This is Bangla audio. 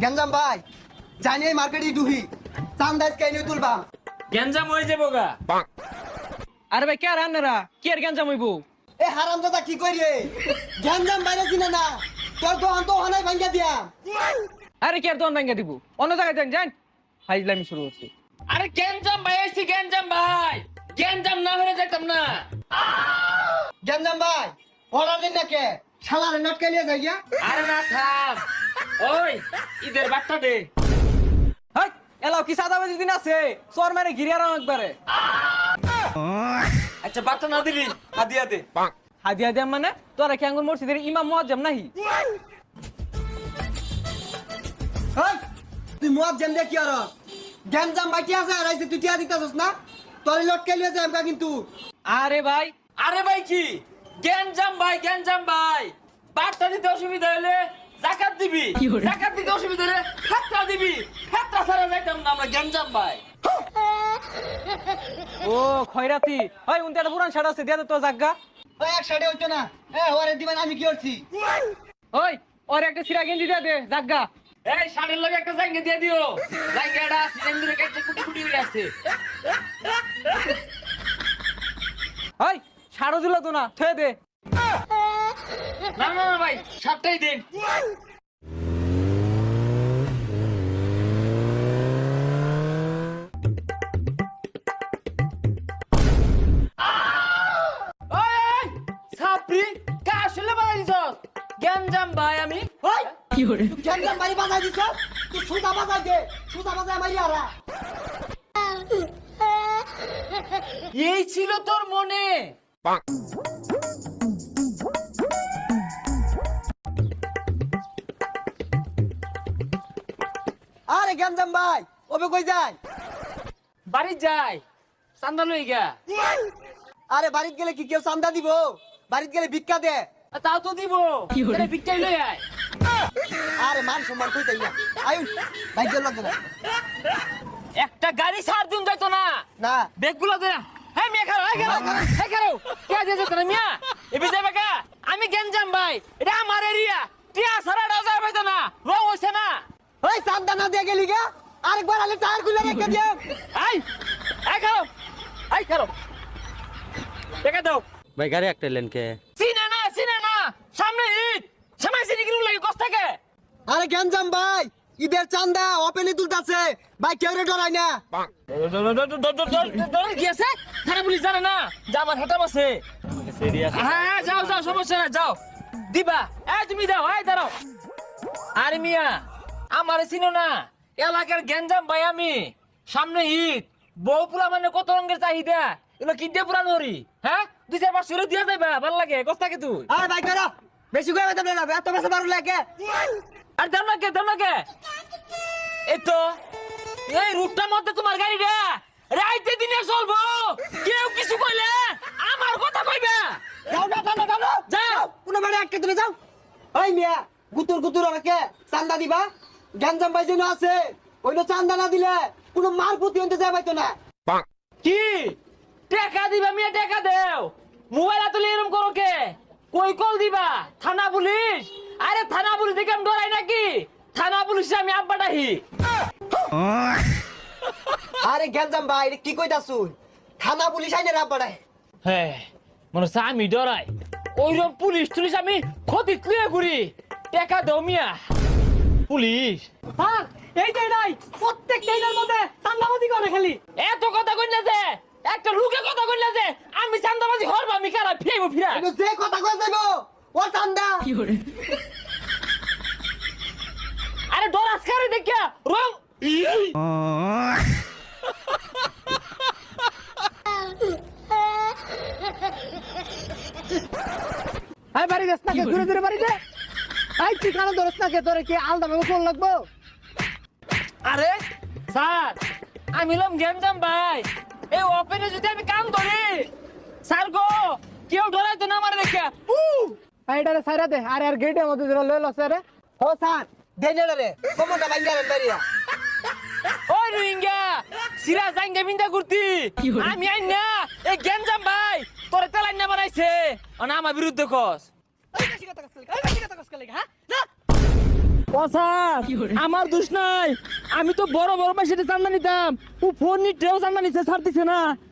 গঞ্জাম ভাই জানি মার্কেটে ডুহি চান্দাজ কেন তুলবা গেঞ্জাম হয়ে যাবো গা। আরে ভাই কে আর আন্নারা কি আর গেঞ্জাম হইব? এ হারামজাদা কি করি রে গঞ্জাম বাইরে চিনে না তোর দোকান তো হানাই ভাঙ্গা দিয়া আরে কি আর দোকান ভাঙ্গা দিব? অন্য জায়গায় যান যান। ফাইজলামি শুরু হচ্ছে। আরে গেঞ্জাম ভাই আইছি, গেঞ্জাম ভাই। গেঞ্জাম না হলে যেতাম না। গঞ্জাম ভাই অর্ডার দিন না কে শালারে নট কালিয়ে যাই গিয়া আরে না থাম। ওই ঈদের বার্তা দে। হাই এলাও কি সাদাবাজি দিন আছে চোর মারে ঘিরিয়া রাও একবারে। আচ্ছা বার্তা না দিলি হাদিয়া দে। হাদিয়া দেম মানে তোরা কি আঙ্গুর মসজিদের ইমাম মুয়াজ্জম নাহি? হেই তুই মুয়াজ্জম দে কি আর গঞ্জাম ভাই কি আছে আর আইছে তুই টিয়া দিতাছস না তোর লট কালিয়ে যাই আমকা কিন্তু আরে ভাই আরে ভাই কি গেঞ্জাম ভাই, গেঞ্জাম ভাই। বার্তা দিতে অসুবিধা হলে জাকাত দিবি, জাকাত দিতে অসুবিধা হলে ফেতরা দিবি। ফেতরা ছাড়া যাইতাম না আমরা গেঞ্জাম ভাই। ও খয়রাতি ওই উনতে একটা পুরান শাড়ি আছে দিয়া দে তো জাগা। ওই এক সাইডে হইতো না ওরে দিবেন আমি কি করছি ওই ওর একটা সিরা গেঞ্জি দিয়া দে জাগা। এই শাড়ির লগে একটা জাঙ্গে দিয়ে দিও। জাঙ্গেটা সিজন ধরে কাটতে কুটি কুটি হয়ে আছে। ওই শাড়ো দিল তো না থে দে। না না না ভাই, সাতটাই দিন। ওই সাপরি কাশলে বানাই দিছস। গেঞ্জাম ভাই আমি। ওই কি করে গঞ্জাম ভাই বাজাই দিছ তুই সুদা বাজাই দে সুদা বাজাই মারি আরা এই ছিল তোর মনে। আরে গঞ্জাম ভাই ওবে কই যায় বাড়ি যাই চান্দা লই গা। আরে বাড়িত গেলে কি কেউ চান্দা দিব বাড়িত গেলে ভিক্ষা দে তাও তো দিব। আরে ভিক্ষাই লই আয়। আরে মান সম্মান কই তাই না আয়ুন ভাই গেল না একটা গাড়ি ছাড় দিন যাইতো না। না বেগগুলো দে। হ্যাঁ মিয়া খাও, এই খাও, এই খাও। কে দিয়ে যেত না মিয়া? এবি যাবে কা? আমি গেঞ্জাম ভাই। এটা আমার এরিয়া। টিয়া ছাড়াটাও যাবে তো না। রং হইছে না। ওই চান্দা না দিয়ে গেলি গা আরেকবার আলে টায়ার খুলে রেখে দিও এই খাও, এই খাও। টাকা দাও। ভাই গাড়ি একটা লেন কে চিনে না, চিনে না। সামনে ঈদ। সামনে চিনি কিরম লাগে কষ্ট থাকে। আরে গঞ্জাম ভাই ঈদের চান্দা ওপেনে তুলতাছে ভাই কেউ রে ডরাই না ডরে গিয়েছে? থানা পুলিশ জানে না যে আমার হেটাম আছে। হ্যাঁ যাও যাও, সমস্যা না, যাও দিবা। এই তুমি দাও, এই দাঁড়াও। আরে মিয়া আমারে চিনো না, এলাকার গেঞ্জাম ভাই আমি। সামনে ঈদ, বউ পুরা মানে কত রঙের চাহিদা, এগুলো কিনতে পুরা ধরি। হ্যাঁ 2-4-500 দিয়ে যাবে, ভাল লাগে কষ্ট থাকে তুই। আরে ভাই করো বেশি করে বেতন না এত বেশি বারো লাগে আর দাম না কে, দাম না কে। এই তো এই রুটটার মধ্যে তোমার গাড়িটা রাইতে দিনে চলবো। কেউ কিছু কইলে আমার কথা কইবে। যাও না টানো টানো যাও। কোনো মানে একটা তুমি যাও ওই মিয়া গুতুর গুতুর ওরকে চান্দা দিবা গঞ্জাম ভাই যেন আছে ওইটা চান্দা না দিলে কোনো মার পুতি হতে যায় পাইতো না কি টাকা দিবা মিয়া, টাকা দেও। মোবাইল তুলে এরকম করো কে? কই কল দিবা? থানা পুলিশ? আরে থানা পুলিশ দেখে আমি ডরাই নাকি? থানা পুলিশ আমি আব্বাটাহি। আরে গঞ্জাম ভাই এটা কি কইতাছুন থানা পুলিশ আইনে রাব বাড়ায় হ্যাঁ মনে হচ্ছে আমি ডরাই। ওইরকম পুলিশ টুলিশ আমি ক্ষতি ক্লিয়ে ঘুরি। টাকা দাও মিয়া। পুলিশ স্যার এই যে নাই প্রত্যেক দিনের মধ্যে চান্দাবাজি করে খালি। এত কথা কই না যে, একটা লোকে কথা কই না যে আমি চান্দাবাজি হরবা আমি কারা ফিরাইবো ফিরা। এটা যে কথা কই যাইবো ও চান্দা আরে ডরাস কারে দেখিয়া রং। আই বাড়ি যাস না কে ঘুরে ঘুরে বাড়ি দে আই তুই কারো ধরস না কে তোরে কি আলাদা ভাবে ফোন লাগবো আরে স্যার আমি লম গেঞ্জাম ভাই। এই ওপেনে যদি আমি কাম করি স্যার গো কেউ ডরাই তো না আমার দেখিয়া। আইডারে সাইরা দে আরে আর গেটের মধ্যে ধরে লইলো স্যার ও স্যার দেনে রে কমটা বাইঙ্গা রে বাড়িয়া ওই রোহিঙ্গা সিরা জাঙ্গা বিন্দা করতি আমি আইন না এই গেঞ্জাম ভাই তোরে তেলাই না বানাইছে আমার বিরুদ্ধে কস। ও স্যার আমার দোষ নাই, আমি তো বড় বড় পয়সাতে চান্দা নিতাম, ও ফোন নিতেও চান্দা নিচ্ছে, ছাড় দিছে না।